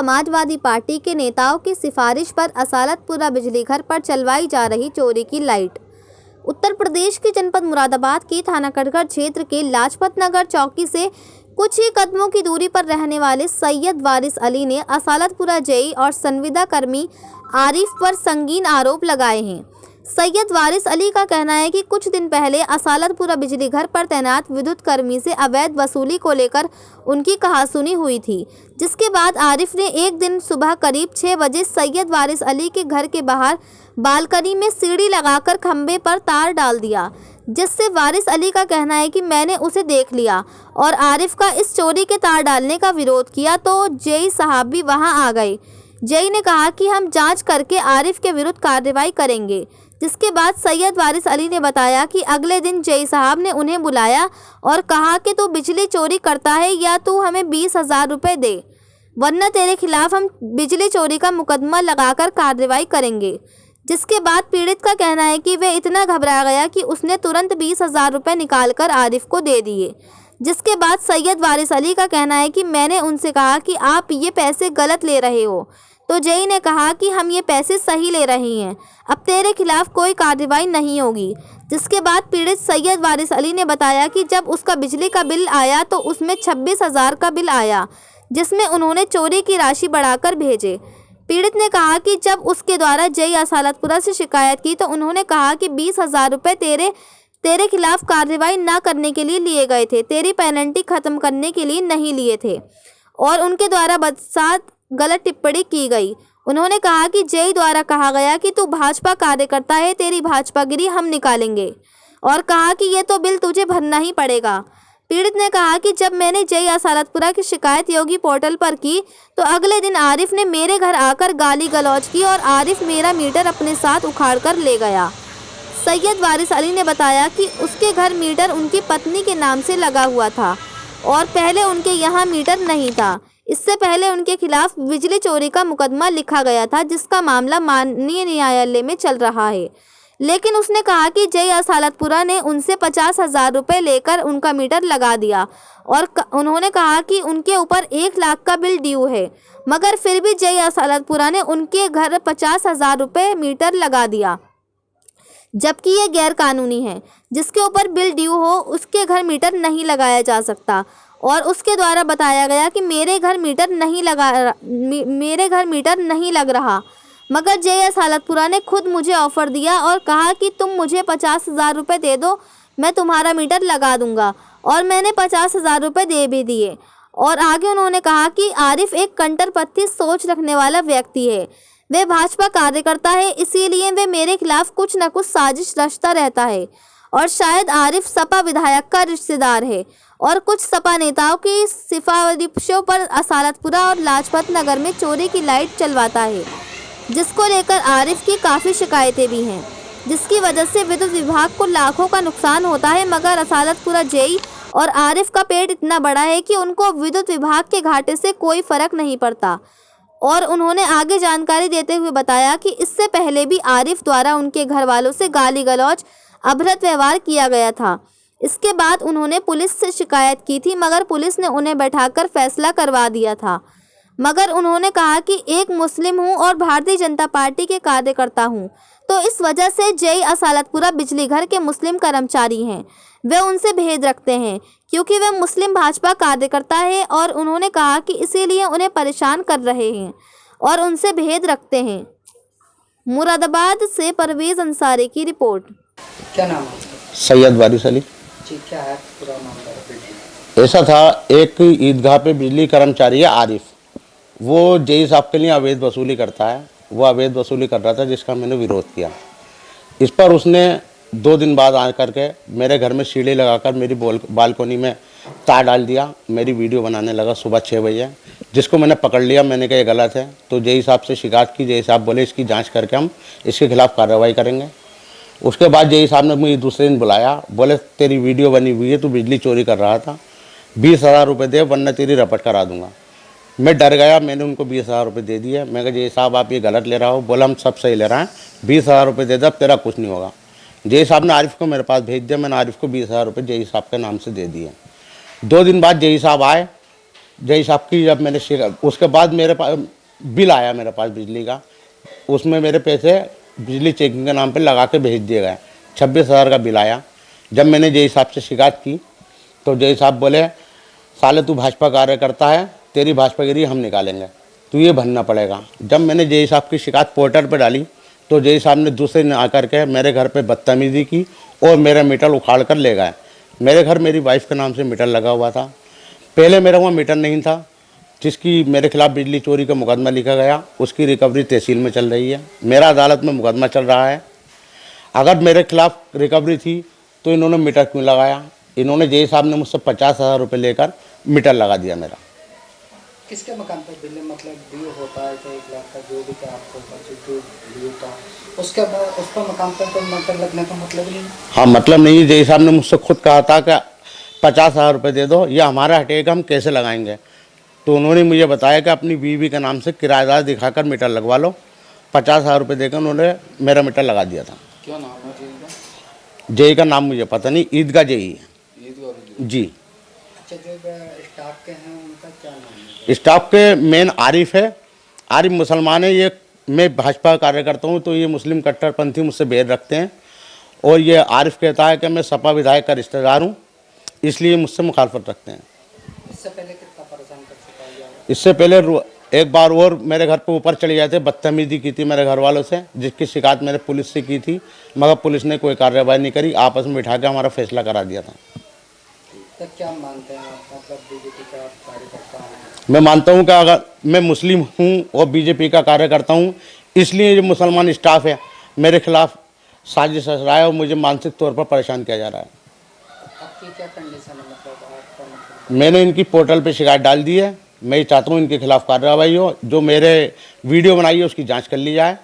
Samajwadi party के नेताओं की सिफारिश पर असालतपुरा बिजली घर पर चलवाई जा रही चोरी की लाइट। उत्तर प्रदेश के जनपद मुरादाबाद के थाना कटघर क्षेत्र के लाजपत नगर चौकी से कुछ ही कदमों की दूरी पर रहने वाले सैयद वारिस अली ने असालतपुरा जेई और संविदा कर्मी आरिफ पर संगीन आरोप लगाए हैं। सैयद वारिस अली का कहना है कि कुछ दिन पहले असालतपुरा बिजली घर पर तैनात विद्युत कर्मी से अवैध वसूली को लेकर उनकी कहासुनी हुई थी, जिसके बाद आरिफ ने एक दिन सुबह करीब 6 बजे सैयद वारिस अली के घर के बाहर बालकनी में सीढ़ी लगाकर खंभे पर तार डाल दिया, जिससे वारिस अली का कहना है कि मैंने उसे देख लिया और आरिफ का इस चोरी के तार डालने का विरोध किया तो जेई साहब भी वहां आ गए। जेई ने कहा कि हम जांच करके आरिफ के विरुद्ध कार्रवाई करेंगे, जिसके बाद सैयद वारिस अली ने बताया कि अगले दिन जेई साहब ने उन्हें बुलाया और कहा कि तू बिजली चोरी करता है या तू हमें 20,000 रुपये दे, वरना तेरे खिलाफ हम बिजली चोरी का मुकदमा लगाकर कार्रवाई करेंगे। जिसके बाद पीड़ित का कहना है कि वह इतना घबरा गया कि उसने तुरंत 20,000 रुपये निकालकर आरिफ को दे दिए। जिसके बाद सैयद वारिस अली का कहना है कि मैंने उनसे कहा कि आप ये पैसे गलत ले रहे हो, तो जेई ने कहा कि हम ये पैसे सही ले रहे हैं, अब तेरे खिलाफ कोई कार्रवाई नहीं होगी। जिसके बाद पीड़ित सैयद वारिस अली ने बताया कि जब उसका बिजली का बिल आया तो उसमें 26,000 का बिल आया, जिसमें उन्होंने चोरी की राशि बढ़ाकर भेजे। पीड़ित ने कहा कि जब उसके द्वारा जेई असालतपुरा से शिकायत की तो उन्होंने कहा कि 20,000 रुपये तेरे खिलाफ कार्रवाई न करने के लिए लिए गए थे, तेरी पेनल्टी खत्म करने के लिए नहीं लिए थे, और उनके द्वारा बदसात गलत टिप्पणी की गई। उन्होंने कहा कि जेई द्वारा कहा गया कि तू भाजपा कार्यकर्ता है, तेरी भाजपागिरी हम निकालेंगे, और कहा कि ये तो बिल तुझे भरना ही पड़ेगा। पीड़ित ने कहा कि जब मैंने जेई असालतपुरा की शिकायत योगी पोर्टल पर की तो अगले दिन आरिफ ने मेरे घर आकर गाली गलौज की और आरिफ मेरा मीटर अपने साथ उखाड़ कर ले गया। सैयद वारिस अली ने बताया कि उसके घर मीटर उनकी पत्नी के नाम से लगा हुआ था और पहले उनके यहाँ मीटर नहीं था। इससे पहले उनके खिलाफ बिजली चोरी का मुकदमा लिखा गया था, जिसका मामला माननीय न्यायालय में चल रहा है। लेकिन उसने कहा कि जेई असालतपुरा ने उनसे 50,000 रुपये लेकर उनका मीटर लगा दिया और उन्होंने कहा कि उनके ऊपर 1 लाख का बिल ड्यू है, मगर फिर भी जेई असालतपुरा ने उनके घर 50,000 रुपये मीटर लगा दिया, जबकि ये गैर कानूनी है। जिसके ऊपर बिल ड्यू हो उसके घर मीटर नहीं लगाया जा सकता, और उसके द्वारा बताया गया कि मेरे घर मीटर नहीं लग रहा, मगर जेई असालतपुरा ने खुद मुझे ऑफर दिया और कहा कि तुम मुझे 50,000 रुपये दे दो, मैं तुम्हारा मीटर लगा दूंगा, और मैंने 50,000 रुपये दे भी दिए। और आगे उन्होंने कहा कि आरिफ एक कट्टरपंथी सोच रखने वाला व्यक्ति है, वह भाजपा कार्यकर्ता है, इसीलिए वे मेरे खिलाफ कुछ न कुछ साजिश रचता रहता है, और शायद आरिफ सपा विधायक का रिश्तेदार है और कुछ सपा नेताओं की सिफारिशों पर असालतपुरा और लाजपत नगर में चोरी की लाइट चलवाता है, जिसको लेकर आरिफ की काफ़ी शिकायतें भी हैं, जिसकी वजह से विद्युत विभाग को लाखों का नुकसान होता है। मगर असालतपुरा जेई और आरिफ का पेट इतना बड़ा है कि उनको विद्युत विभाग के घाटे से कोई फर्क नहीं पड़ता। और उन्होंने आगे जानकारी देते हुए बताया कि इससे पहले भी आरिफ द्वारा उनके घर वालों से गाली गलौज अभद्र व्यवहार किया गया था। इसके बाद उन्होंने पुलिस से शिकायत की थी, मगर पुलिस ने उन्हें बैठाकर फैसला करवा दिया था। मगर उन्होंने कहा कि एक मुस्लिम हूं और भारतीय जनता पार्टी के कार्यकर्ता हूं, तो इस वजह से जेई असालतपुरा बिजली घर के मुस्लिम कर्मचारी हैं, वे उनसे भेद रखते हैं क्योंकि वे मुस्लिम भाजपा कार्यकर्ता है, और उन्होंने कहा कि इसीलिए उन्हें परेशान कर रहे हैं और उनसे भेद रखते हैं। मुरादाबाद से परवेज अंसारी की रिपोर्ट। क्या नाम है? सैयद वारिस अली जी, क्या है पूरा मामला? ऐसा था, एक ईदगाह पे बिजली कर्मचारी है आरिफ, वो जेई साहब के लिए अवैध वसूली करता है। वो अवैध वसूली कर रहा था, जिसका मैंने विरोध किया। इस पर उसने 2 दिन बाद आ करके मेरे घर में सीढ़ी लगाकर मेरी बालकोनी में तार डाल दिया, मेरी वीडियो बनाने लगा सुबह 6 बजे, जिसको मैंने पकड़ लिया। मैंने कहा ये गलत है, तो जेई साहब से शिकायत की। जेई साहब बोले इसकी जांच करके हम इसके खिलाफ कार्रवाई करेंगे। उसके बाद जेई साहब ने मुझे दूसरे दिन बुलाया, बोले तेरी वीडियो बनी हुई है, तू बिजली चोरी कर रहा था, 20,000 रुपये दे वरना तेरी रपट करा दूंगा। मैं डर गया, मैंने उनको 20,000 रुपये दे दिए। मैं कहा जेई साहब आप ये गलत ले रहा हो। बोला हम सब सही ले रहे हैं, 20,000 रुपये दे दे, अब तेरा कुछ नहीं होगा। जेई साहब ने आरिफ को मेरे पास भेज दिया। मैंने आरिफ को 20,000 रुपये जेई साहब के नाम से दे दिए। 2 दिन बाद जेई साहब आए, जय साहब की जब मैंने उसके बाद मेरे पास बिल आया मेरे पास बिजली का, उसमें मेरे पैसे बिजली चेकिंग के नाम पे लगा के भेज दिए गए। 26,000 का बिल आया। जब मैंने जय साहब से शिकायत की तो जय साहब बोले, साले तू भाजपा कार्यकर्ता है, तेरी भाजपागिरी हम निकालेंगे, तू ये भरना पड़ेगा। जब मैंने जय साहब की शिकायत पोर्टल पर डाली तो जय साहब ने दूसरे दिन आकर के मेरे घर पे बदतमीजी की और मेरा मीटर उखाड़ कर ले गए। मेरे घर मेरी वाइफ के नाम से मीटर लगा हुआ था, पहले मेरा वहाँ मीटर नहीं था, जिसकी मेरे खिलाफ बिजली चोरी का मुकदमा लिखा गया, उसकी रिकवरी तहसील में चल रही है। मेरा अदालत में मुकदमा चल रहा है। अगर मेरे खिलाफ रिकवरी थी तो इन्होंने मीटर क्यों लगाया? इन्होंने जय साहब ने मुझसे 50,000 रुपये लेकर मीटर लगा दिया मेरा। किसके मकान पर बिल मतलब ड्यू होता है, तो 1 लाख का जो भी का आपको ड्यू था, उसके बाद उस पर मकान पर तो मीटर लगने का मतलब नहीं। हाँ, मतलब नहीं। जय साहब ने मुझसे खुद कहा था कि 50,000 रुपये दे दो, ये हमारा हटेगा, हम कैसे लगाएंगे। तो उन्होंने मुझे बताया कि अपनी बीवी के नाम से किराएदार दिखाकर मीटर लगवा लो। 50,000 रुपये देकर उन्होंने मेरा मीटर लगा दिया था। क्या नाम है जय का नाम मुझे पता नहीं, ईदगाह जय है जी। अच्छा, जो स्टाफ के हैं उनका क्या नाम है? स्टाफ के मेन आरिफ है। आरिफ मुसलमान है। ये मैं भाजपा कार्यकर्ता हूँ तो ये मुस्लिम कट्टरपंथी मुझसे बैर रखते हैं। और ये आरिफ कहता है कि मैं सपा विधायक का रिश्तेदार हूँ, इसलिए मुझसे मुखालफत रखते हैं। इससे पहले कितना परेशान कर चुका है? इससे पहले एक बार और मेरे घर पे ऊपर चले गए थे, बदतमीजी की थी मेरे घर वालों से, जिसकी शिकायत मैंने पुलिस से की थी, मगर पुलिस ने कोई कार्रवाई नहीं करी, आपस में बिठा के हमारा फैसला करा दिया था। तो क्या मानते हैं आप, मतलब बीजेपी का कार्यकर्ता हैं? मैं मानता हूँ कि अगर मैं मुस्लिम हूँ और बीजेपी का कार्यकर्ता हूँ, इसलिए जो मुसलमान स्टाफ है मेरे खिलाफ साजिश रच रहा है और मुझे मानसिक तौर पर परेशान किया जा रहा है। आपकी क्या कंडीशन है, मतलब आपका मतलब? मैंने इनकी पोर्टल पे शिकायत डाल दी है। मैं ये चाहता हूँ इनके खिलाफ कार्रवाई हो, जो मेरे वीडियो बनाई है उसकी जांच कर ली जाए।